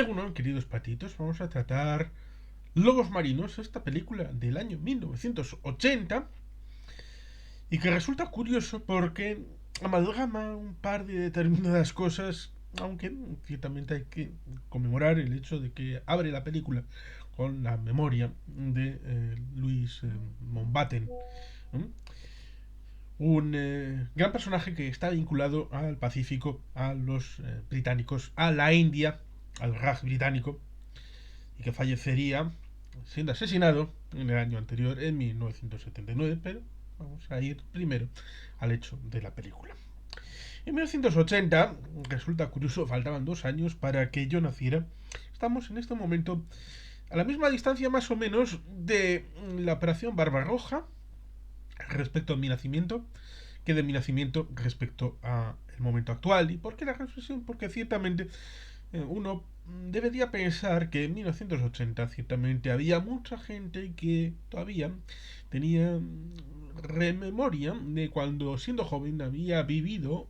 Bueno, queridos patitos, vamos a tratar Lobos Marinos, esta película del año 1980 y que resulta curioso porque amalgama un par de determinadas cosas, aunque ciertamente hay que conmemorar el hecho de que abre la película con la memoria de Luis Mountbatten, ¿no? Un gran personaje que está vinculado al Pacífico, a los británicos, a la India, al Raj británico, y que fallecería siendo asesinado en el año anterior, en 1979, pero vamos a ir primero al hecho de la película. En 1980, resulta curioso, faltaban 2 años para que yo naciera. Estamos en este momento a la misma distancia más o menos de la operación Barbarroja respecto a mi nacimiento que de mi nacimiento respecto al momento actual. ¿Y por qué la reflexión? Porque ciertamente uno debería pensar que en 1980 ciertamente había mucha gente que todavía tenía rememoria de cuando siendo joven había vivido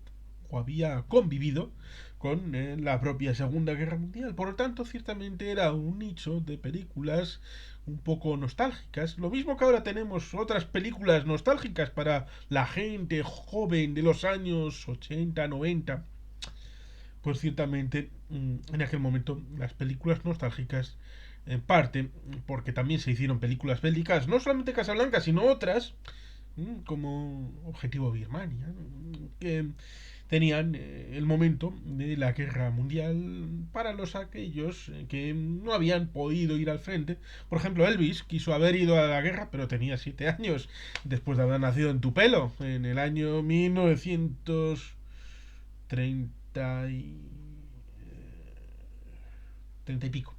o había convivido con la propia Segunda Guerra Mundial. Por lo tanto, ciertamente era un nicho de películas un poco nostálgicas. Lo mismo que ahora tenemos otras películas nostálgicas para la gente joven de los años 80, 90. Pues ciertamente en aquel momento las películas nostálgicas, en parte porque también se hicieron películas bélicas, no solamente Casablanca, sino otras, como Objetivo Birmania, que tenían el momento de la guerra mundial para los aquellos que no habían podido ir al frente. Por ejemplo, Elvis quiso haber ido a la guerra, pero tenía 7 años después de haber nacido en Tupelo, en el año 1930 y pico.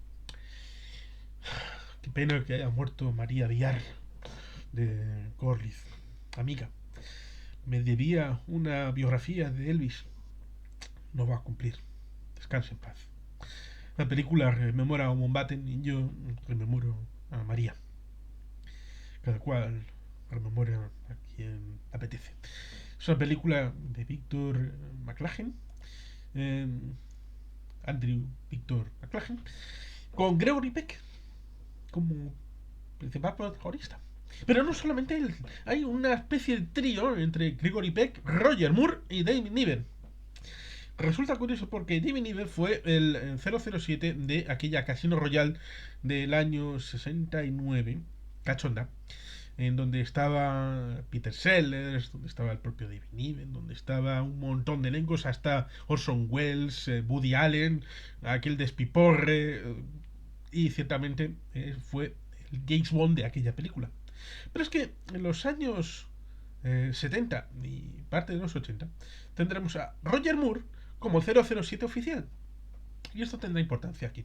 Qué pena que haya muerto María Villar de Gorliz, amiga. Me debía una biografía de Elvis. No va a cumplir. Descanse en paz. La película rememora a Mountbatten y yo rememoro a María. Cada cual rememora a quien apetece. Es una película de Victor McLaglen, eh, Andrew Victor McLaglen, con Gregory Peck como principal protagonista. Pero no solamente él, hay una especie de trío entre Gregory Peck, Roger Moore y David Niven. Resulta curioso porque David Niven fue el 007 de aquella Casino Royale del año 69, cachonda, en donde estaba Peter Sellers, donde estaba el propio David Niven, donde estaba un montón de elencos, hasta Orson Welles, Woody Allen, aquel despiporre, y ciertamente fue el James Bond de aquella película. Pero es que en los años 70 y parte de los 80 tendremos a Roger Moore como 007 oficial. Y esto tendrá importancia aquí.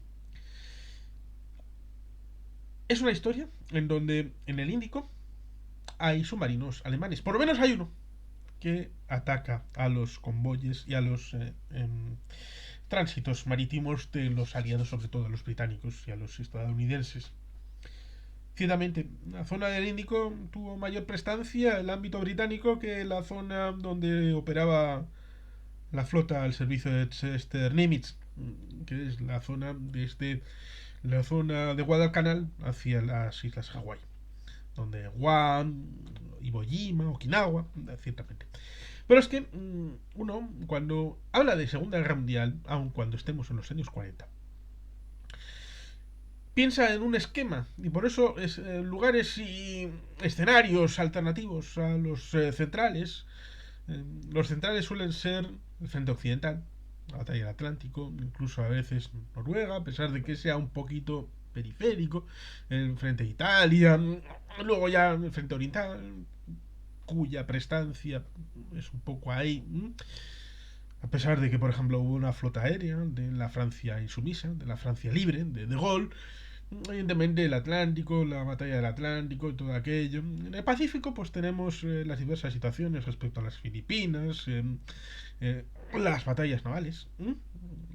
Es una historia en donde en el Índico hay submarinos alemanes. Por lo menos hay uno que ataca a los convoyes y a los tránsitos marítimos de los aliados, sobre todo a los británicos y a los estadounidenses. Ciertamente, la zona del Índico tuvo mayor prestancia el ámbito británico que la zona donde operaba la flota al servicio de Chester Nimitz, que es la zona desde la zona de Guadalcanal hacia las islas Hawái, donde Guam, Iwo Jima, Okinawa, ciertamente. Pero es que uno, cuando habla de Segunda Guerra Mundial, aun cuando estemos en los años 40, piensa en un esquema y por eso es lugares y escenarios alternativos a los centrales. Los centrales suelen ser el frente occidental, la batalla del Atlántico, incluso a veces Noruega, a pesar de que sea un poquito periférico, el frente de Italia, luego ya el frente oriental, cuya prestancia es un poco ahí. A pesar de que, por ejemplo, hubo una flota aérea de la Francia insumisa, de la Francia libre, de Gaulle, evidentemente el Atlántico, la batalla del Atlántico y todo aquello. En el Pacífico pues tenemos las diversas situaciones respecto a las Filipinas, las batallas navales,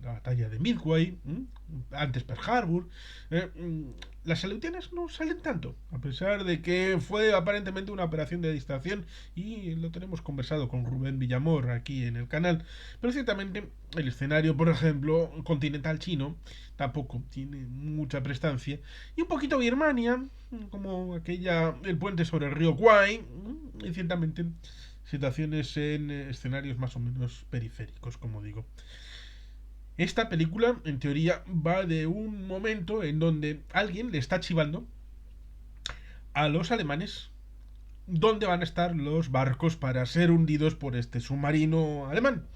la batalla de Midway, antes Pearl Harbor. eh, mm, las aleutianas no salen tanto, a pesar de que fue aparentemente una operación de distracción y lo tenemos conversado con Rubén Villamor aquí en el canal. Pero ciertamente el escenario, por ejemplo, continental chino, tampoco tiene mucha prestancia. Y un poquito Birmania, como el puente sobre el río Kwai, y ciertamente situaciones en escenarios más o menos periféricos, como digo. Esta película, en teoría, va de un momento en donde alguien le está chivando a los alemanes dónde van a estar los barcos para ser hundidos por este submarino alemán.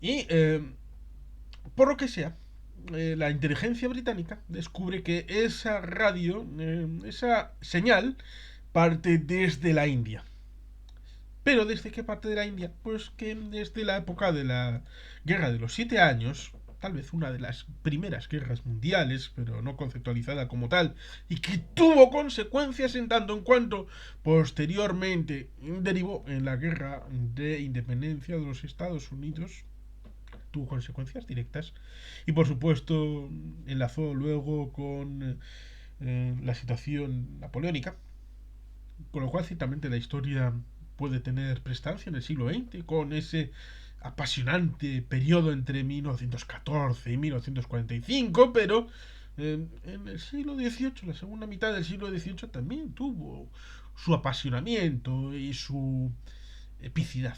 Y por lo que sea, la inteligencia británica descubre que esa radio, esa señal, parte desde la India. Pero ¿desde qué parte de la India? Pues que desde la época de la Guerra de los Siete Años, tal vez una de las primeras guerras mundiales, pero no conceptualizada como tal, y que tuvo consecuencias en tanto en cuanto posteriormente derivó en la guerra de independencia de los Estados Unidos, tuvo consecuencias directas, y por supuesto enlazó luego con la situación napoleónica, con lo cual ciertamente la historia puede tener prestancia en el siglo XX, con ese apasionante periodo entre 1914 y 1945, pero en el siglo XVIII, la segunda mitad del siglo XVIII, también tuvo su apasionamiento y su epicidad.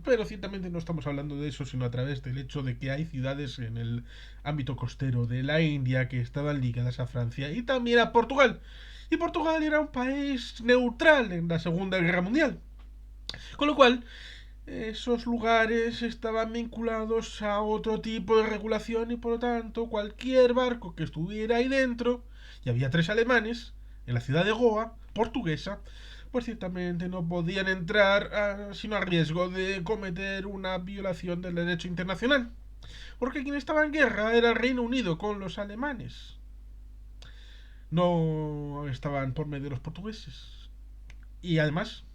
Pero ciertamente no estamos hablando de eso, sino a través del hecho de que hay ciudades en el ámbito costero de la India que estaban ligadas a Francia y también a Portugal. Y Portugal era un país neutral en la Segunda Guerra Mundial. Con lo cual, esos lugares estaban vinculados a otro tipo de regulación y por lo tanto cualquier barco que estuviera ahí dentro, y había tres alemanes, en la ciudad de Goa, portuguesa, pues ciertamente no podían entrar sino a riesgo de cometer una violación del derecho internacional. Porque quien estaba en guerra era el Reino Unido con los alemanes. No estaban por medio de los portugueses. Y además,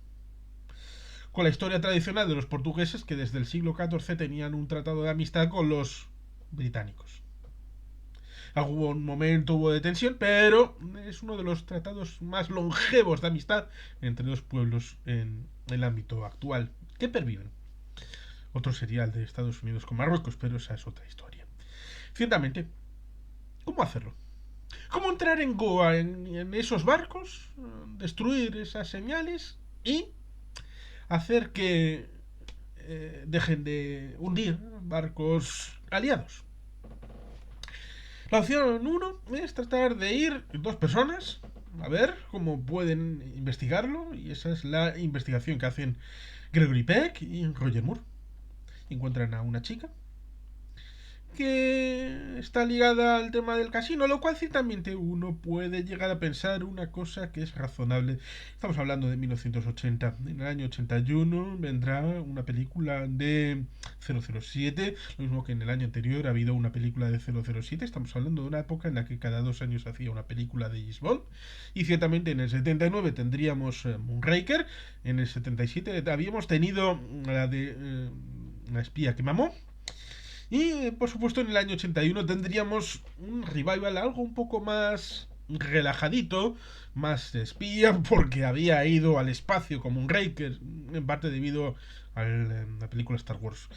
con la historia tradicional de los portugueses que desde el siglo XIV tenían un tratado de amistad con los británicos. Hubo un momento, hubo de tensión, pero es uno de los tratados más longevos de amistad entre dos pueblos en el ámbito actual, que perviven. Otro sería el de Estados Unidos con Marruecos, pero esa es otra historia. Ciertamente, ¿cómo hacerlo? ¿Cómo entrar en Goa en esos barcos, destruir esas señales y hacer que dejen de hundir barcos aliados? La opción 1 es tratar de ir dos personas a ver cómo pueden investigarlo, y esa es la investigación que hacen Gregory Peck y Roger Moore. Encuentran a una chica que está ligada al tema del casino, lo cual ciertamente uno puede llegar a pensar una cosa que es razonable. Estamos hablando de 1980. En el año 81 vendrá una película de 007, lo mismo que en el año anterior ha habido una película de 007. Estamos hablando de una época en la que cada 2 años hacía una película de James Bond. Y ciertamente en el 79 tendríamos Moonraker. En el 77 habíamos tenido la de La espía que mamó. Y por supuesto en el año 81 tendríamos un revival algo un poco más relajadito, más espía, porque había ido al espacio como un Raker, en parte debido a la película Star Wars.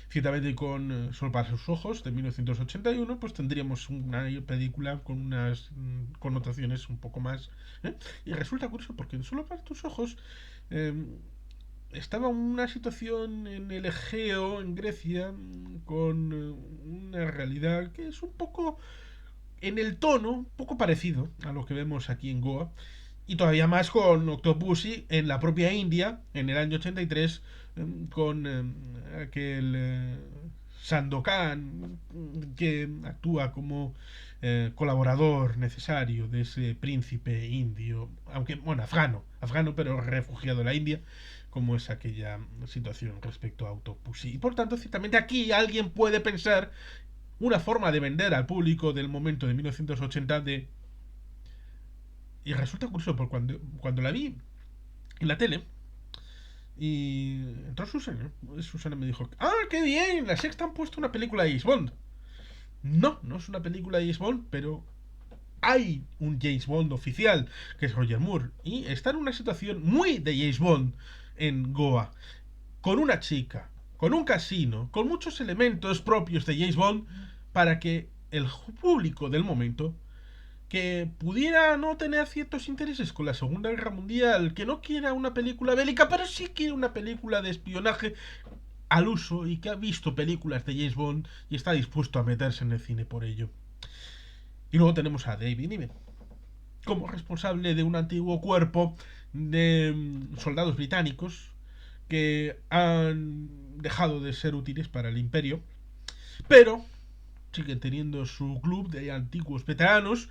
Ciertamente con Sol para sus ojos, de 1981, pues tendríamos una película con unas connotaciones un poco más... Y resulta curioso porque en Solo para tus ojos... Eh, estaba una situación en el Egeo, en Grecia, con una realidad que es un poco en el tono, un poco parecido a lo que vemos aquí en Goa. Y todavía más con Octopussy en la propia India, en el año 83, con aquel Sandokan, que actúa como colaborador necesario de ese príncipe indio, aunque, bueno, afgano, pero refugiado en la India, como es aquella situación respecto a Octopussy. Y por tanto, ciertamente aquí alguien puede pensar una forma de vender al público del momento de 1980 de... Y resulta curioso, porque cuando la vi en la tele, Y entró Susana. Susana me dijo, ¡ah, qué bien! La Sexta han puesto una película de James Bond. No, no es una película de James Bond, pero hay un James Bond oficial, que es Roger Moore. Y está en una situación muy de James Bond en Goa. Con una chica, con un casino, con muchos elementos propios de James Bond, para que el público del momento, que pudiera no tener ciertos intereses con la Segunda Guerra Mundial, que no quiera una película bélica, pero sí quiere una película de espionaje al uso y que ha visto películas de James Bond y está dispuesto a meterse en el cine por ello. Y luego tenemos a David Niven como responsable de un antiguo cuerpo de soldados británicos que han dejado de ser útiles para el imperio, pero siguen teniendo su club de antiguos veteranos,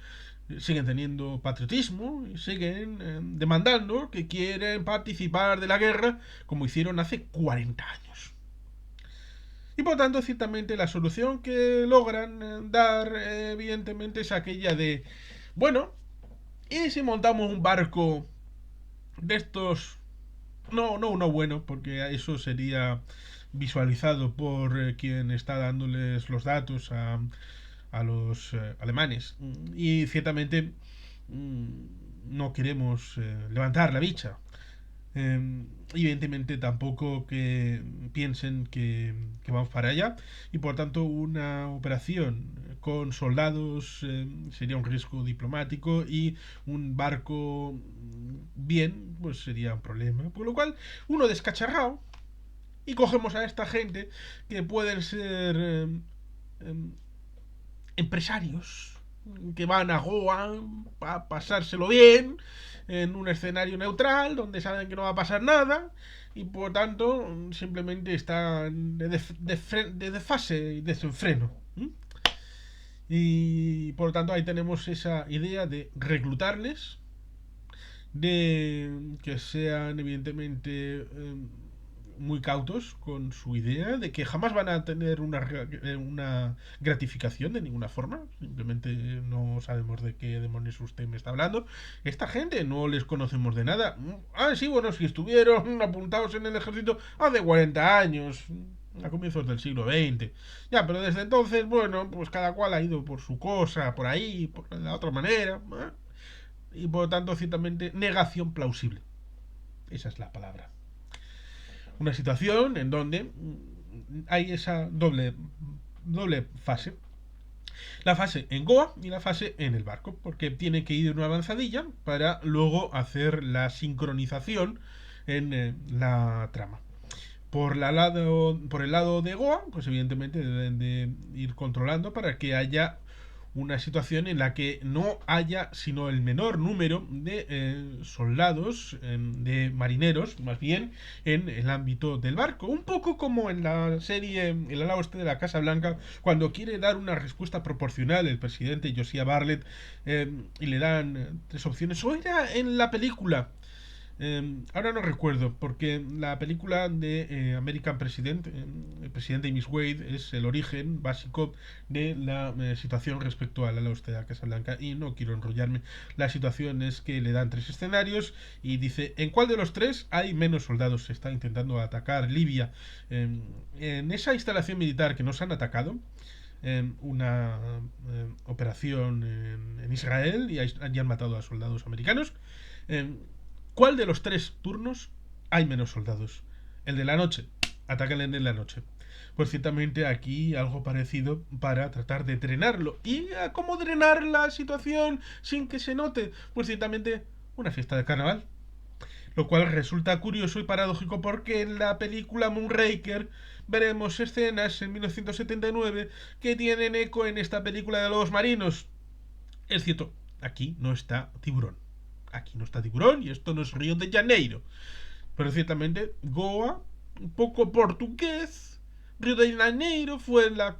siguen teniendo patriotismo y siguen demandando que quieren participar de la guerra como hicieron hace 40 años. Y por tanto, ciertamente, la solución que logran dar, evidentemente, es aquella de, bueno, ¿y si montamos un barco de estos? No, no uno bueno, porque eso sería visualizado por quien está dándoles los datos a los alemanes. Y ciertamente no queremos levantar la bicha. Evidentemente tampoco que piensen que vamos para allá y por tanto una operación con soldados sería un riesgo diplomático y un barco bien pues sería un problema, por lo cual uno descacharrado y cogemos a esta gente que pueden ser empresarios que van a Goa a pasárselo bien en un escenario neutral donde saben que no va a pasar nada y por tanto simplemente están de desfase y desenfreno. Y por tanto ahí tenemos esa idea de reclutarles, de que sean evidentemente muy cautos con su idea de que jamás van a tener una gratificación de ninguna forma. Simplemente no sabemos de qué demonios usted me está hablando. Esta gente no les conocemos de nada. Ah, sí, bueno, si estuvieron apuntados en el ejército hace 40 años, a comienzos del siglo XX. Ya, pero desde entonces, bueno, pues cada cual ha ido por su cosa, por ahí, por la otra manera. Y por lo tanto, ciertamente, negación plausible. Esa es la palabra. Una situación en donde hay esa doble fase. La fase en Goa y la fase en el barco, porque tiene que ir una avanzadilla para luego hacer la sincronización en la trama. Por el lado de Goa, pues evidentemente deben de ir controlando para que haya una situación en la que no haya sino el menor número de soldados, de marineros, más bien, en el ámbito del barco. Un poco como en la serie El ala oeste de la Casa Blanca, cuando quiere dar una respuesta proporcional el presidente Josiah Bartlett y le dan tres opciones. O era en la película. Ahora no recuerdo, porque la película de American President, el presidente Miss Wade, es el origen básico de la situación respecto a la oeste de la Casa Blanca. Y no quiero enrollarme. La situación es que le dan tres escenarios y dice: ¿en cuál de los tres hay menos soldados? Se está intentando atacar Libia. En esa instalación militar que nos han atacado, una operación en Israel y han matado a soldados americanos. ¿Cuál de los tres turnos hay menos soldados? El de la noche. Atacan el de la noche. Pues ciertamente aquí algo parecido para tratar de drenarlo. ¿Y cómo drenar la situación sin que se note? Pues ciertamente una fiesta de carnaval. Lo cual resulta curioso y paradójico porque en la película Moonraker veremos escenas en 1979 que tienen eco en esta película de los marinos. Es cierto, aquí no está Tiburón. Aquí no está Tiburón y esto no es Río de Janeiro. Pero ciertamente Goa, un poco portugués. Río de Janeiro fue la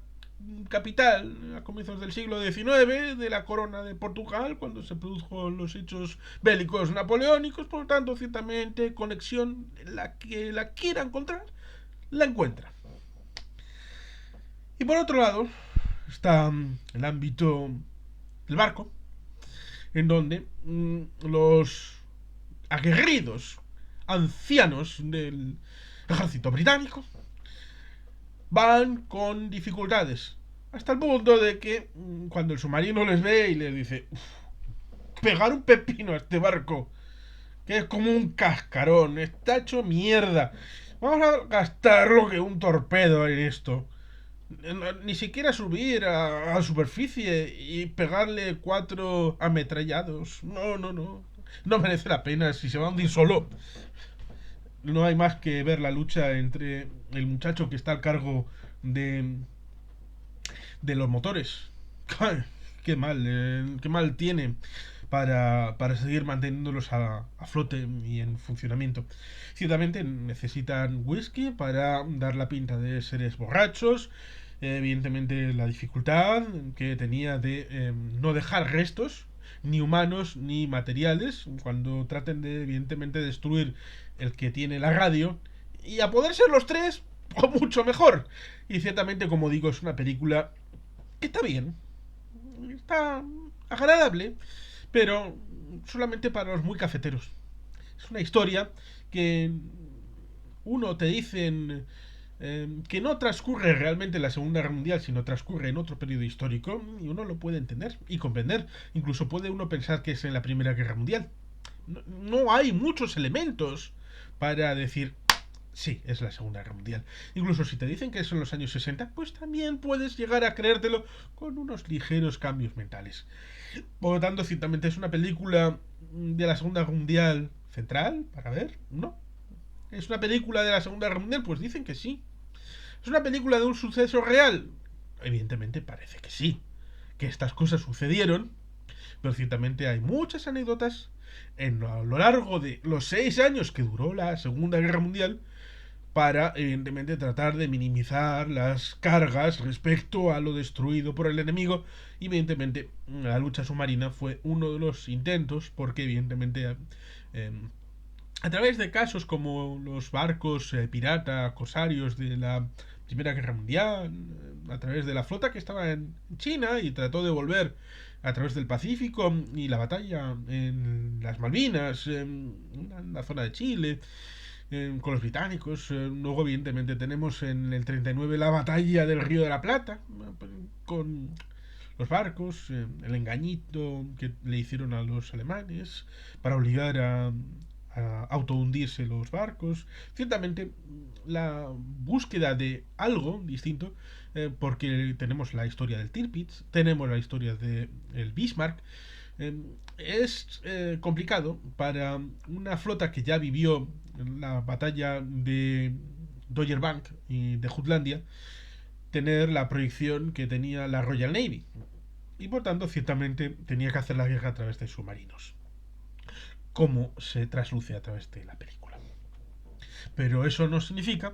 capital a comienzos del siglo XIX de la corona de Portugal cuando se produjo los hechos bélicos napoleónicos. Por lo tanto, ciertamente conexión, la que la quiera encontrar la encuentra. Y por otro lado está el ámbito del barco, en donde los aguerridos ancianos del ejército británico van con dificultades. Hasta el punto de que cuando el submarino les ve y les dice: pegar un pepino a este barco, que es como un cascarón, está hecho mierda. Vamos a gastar lo que un torpedo en esto. Ni siquiera subir a superficie y pegarle 4 ametrallados. No, no, no. No merece la pena si se va a hundir solo. No hay más que ver la lucha entre el muchacho que está al cargo de, de los motores. Qué mal tiene para seguir manteniéndolos a flote y en funcionamiento. Ciertamente necesitan whisky para dar la pinta de seres borrachos. Evidentemente la dificultad que tenía de no dejar restos, ni humanos ni materiales, cuando traten de evidentemente destruir el que tiene la radio. Y a poder ser los tres, o mucho mejor. Y ciertamente, como digo, es una película que está bien, está agradable, pero solamente para los muy cafeteros. Es una historia que uno te dicen que no transcurre realmente en la Segunda Guerra Mundial, sino transcurre en otro periodo histórico, y uno lo puede entender y comprender. Incluso puede uno pensar que es en la Primera Guerra Mundial. No hay muchos elementos para decir: sí, es la Segunda Guerra Mundial. Incluso si te dicen que son los años 60, pues también puedes llegar a creértelo con unos ligeros cambios mentales. Por lo tanto, ciertamente es una película de la Segunda Guerra Mundial central, para ver, ¿no? ¿Es una película de la Segunda Guerra Mundial? Pues dicen que sí. ¿Es una película de un suceso real? Evidentemente parece que sí. Que estas cosas sucedieron, pero ciertamente hay muchas anécdotas a lo largo de los 6 años que duró la Segunda Guerra Mundial para, evidentemente, tratar de minimizar las cargas respecto a lo destruido por el enemigo. Y, evidentemente, la lucha submarina fue uno de los intentos, porque, evidentemente, eh, a través de casos como los barcos pirata, corsarios de la Primera Guerra Mundial, a través de la flota que estaba en China y trató de volver a través del Pacífico, y la batalla en las Malvinas, en la zona de Chile, con los británicos. Luego, evidentemente, tenemos en el 39 la batalla del Río de la Plata, con los barcos, el engañito que le hicieron a los alemanes para obligar a autohundirse los barcos. Ciertamente, la búsqueda de algo distinto, porque tenemos la historia del Tirpitz, tenemos la historia del Bismarck. Es complicado para una flota que ya vivió la batalla de Dogger Bank y de Jutlandia tener la proyección que tenía la Royal Navy, y por tanto ciertamente tenía que hacer la guerra a través de submarinos, como se trasluce a través de la película. Pero eso no significa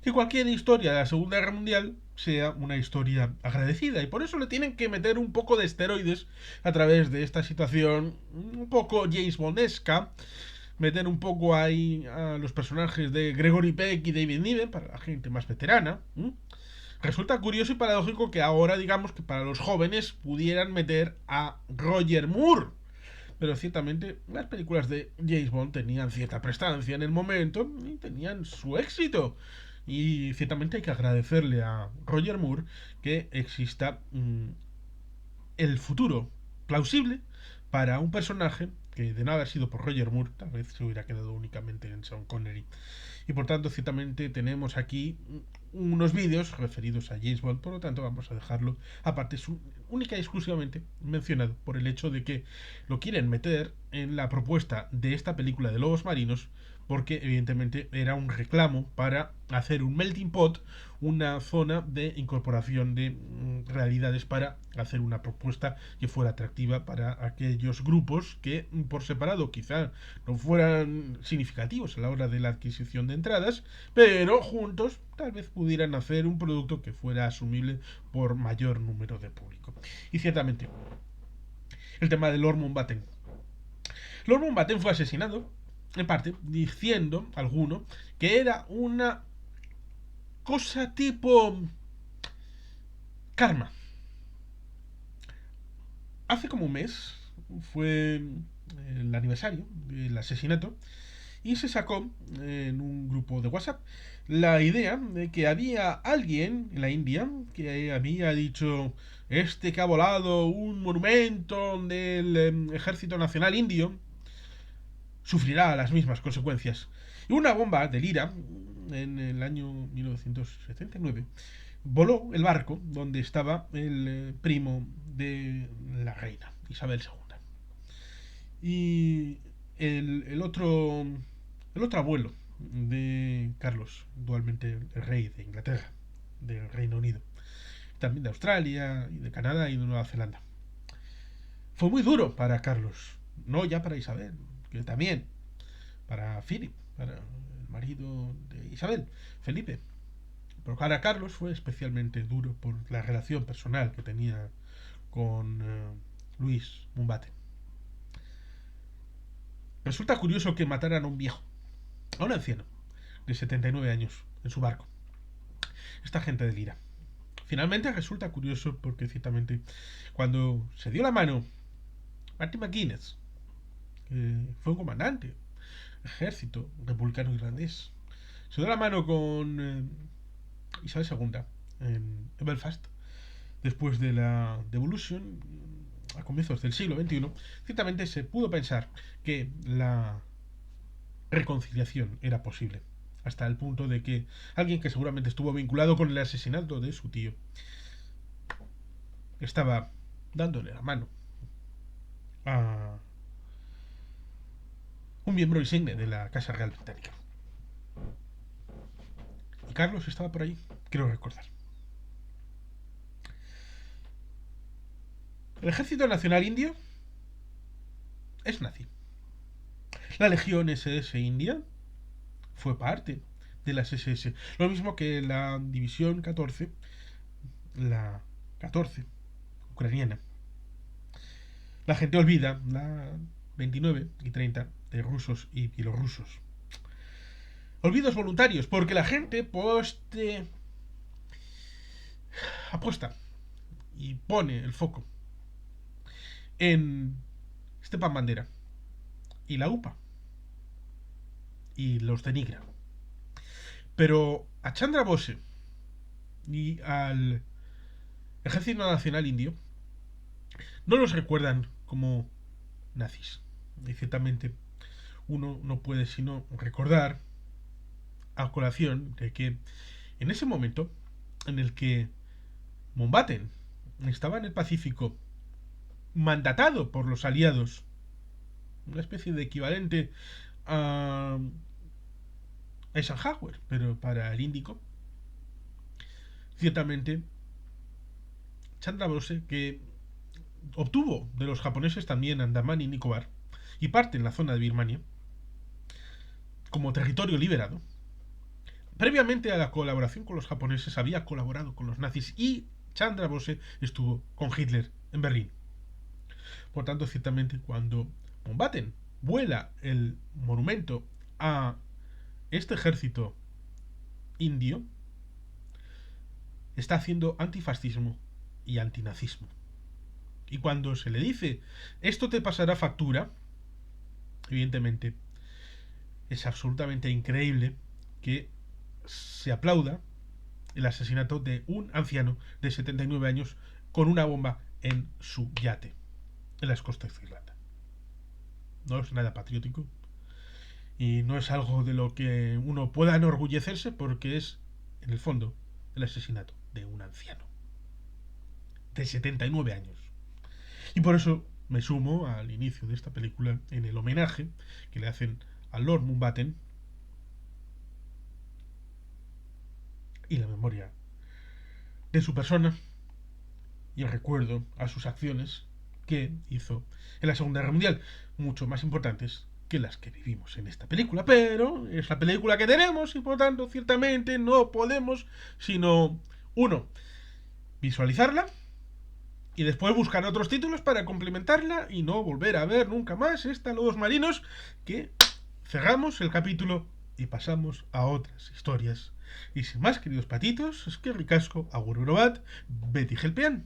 que cualquier historia de la Segunda Guerra Mundial sea una historia agradecida, y por eso le tienen que meter un poco de esteroides a través de esta situación un poco James Bondesca, meter un poco ahí a los personajes de Gregory Peck y David Niven para la gente más veterana. Resulta curioso y paradójico que ahora, digamos, que para los jóvenes pudieran meter a Roger Moore. Pero ciertamente las películas de James Bond tenían cierta prestancia en el momento y tenían su éxito. Y ciertamente hay que agradecerle a Roger Moore que exista el futuro plausible para un personaje que, de no haber sido por Roger Moore, tal vez se hubiera quedado únicamente en Sean Connery. Y por tanto, ciertamente tenemos aquí unos vídeos referidos a James Bond, por lo tanto vamos a dejarlo aparte, única y exclusivamente mencionado por el hecho de que lo quieren meter en la propuesta de esta película de Lobos Marinos, porque evidentemente era un reclamo para hacer un melting pot, una zona de incorporación de realidades, para hacer una propuesta que fuera atractiva para aquellos grupos que por separado quizá no fueran significativos a la hora de la adquisición de entradas, pero juntos tal vez pudieran hacer un producto que fuera asumible por mayor número de público. Y ciertamente, el tema de Lord Mountbatten. Lord Mountbatten fue asesinado, en parte, diciendo alguno que era una cosa tipo karma. Hace como un mes fue el aniversario del asesinato, y se sacó en un grupo de WhatsApp la idea de que había alguien en la India que había dicho: este que ha volado un monumento del Ejército Nacional Indio sufrirá las mismas consecuencias. Y una bomba del IRA, en el año 1979, voló el barco donde estaba el primo de la reina, Isabel II. Y el otro abuelo de Carlos, actualmente el rey de Inglaterra, del Reino Unido, también de Australia, y de Canadá y de Nueva Zelanda. Fue muy duro para Carlos, no ya para Isabel, que también, para Philip, para el marido de Isabel, Felipe. Pero para Carlos fue especialmente duro por la relación personal que tenía con Luis Mountbatten. Resulta curioso que mataran a un viejo, a un anciano de 79 años, en su barco. Esta gente del IRA. Finalmente resulta curioso porque ciertamente cuando se dio la mano Martin McGuinness, que fue un comandante ejército republicano irlandés, se dio la mano con Isabel II en Belfast después de la Devolution a comienzos del siglo XXI. Ciertamente se pudo pensar que la reconciliación era posible, hasta el punto de que alguien que seguramente estuvo vinculado con el asesinato de su tío estaba dándole la mano a un miembro insigne de la Casa Real Británica. Y Carlos estaba por ahí, creo recordar. El Ejército Nacional Indio es nazi. La Legión SS India fue parte de las SS. Lo mismo que la División 14, la 14, ucraniana. La gente olvida la 29 y 30 de rusos y bielorrusos. Olvidos voluntarios, porque la gente apuesta y pone el foco en Stepan Bandera y la UPA y los denigra. Pero a Chandra Bose y al Ejército Nacional Indio no los recuerdan como nazis. Y ciertamente uno no puede sino recordar a colación de que en ese momento en el que Mountbatten estaba en el Pacífico mandatado por los aliados, una especie de equivalente a Eisenhower, pero para el Índico, ciertamente Chandra Bose, que obtuvo de los japoneses también Andamán y Nicobar y parte en la zona de Birmania como territorio liberado, previamente a la colaboración con los japoneses había colaborado con los nazis y Chandra Bose estuvo con Hitler en Berlín. Por tanto, ciertamente cuando Mountbatten vuela el monumento a este ejército indio, está haciendo antifascismo y antinazismo. Y cuando se le dice esto te pasará factura, evidentemente es absolutamente increíble que se aplauda el asesinato de un anciano de 79 años con una bomba en su yate en las costas de Irlanda. No es nada patriótico y no es algo de lo que uno pueda enorgullecerse, porque es, en el fondo, el asesinato de un anciano de 79 años. Y por eso me sumo al inicio de esta película en el homenaje que le hacen a Lord Mountbatten y la memoria de su persona y el recuerdo a sus acciones que hizo en la Segunda Guerra Mundial, mucho más importantes que las que vivimos en esta película. Pero es la película que tenemos y por tanto ciertamente no podemos sino, uno, visualizarla y después buscar otros títulos para complementarla y no volver a ver nunca más esta Lobos Marinos, que cerramos el capítulo y pasamos a otras historias. Y sin más, queridos patitos, es que ricasco, agur bat, Betty Gelpean.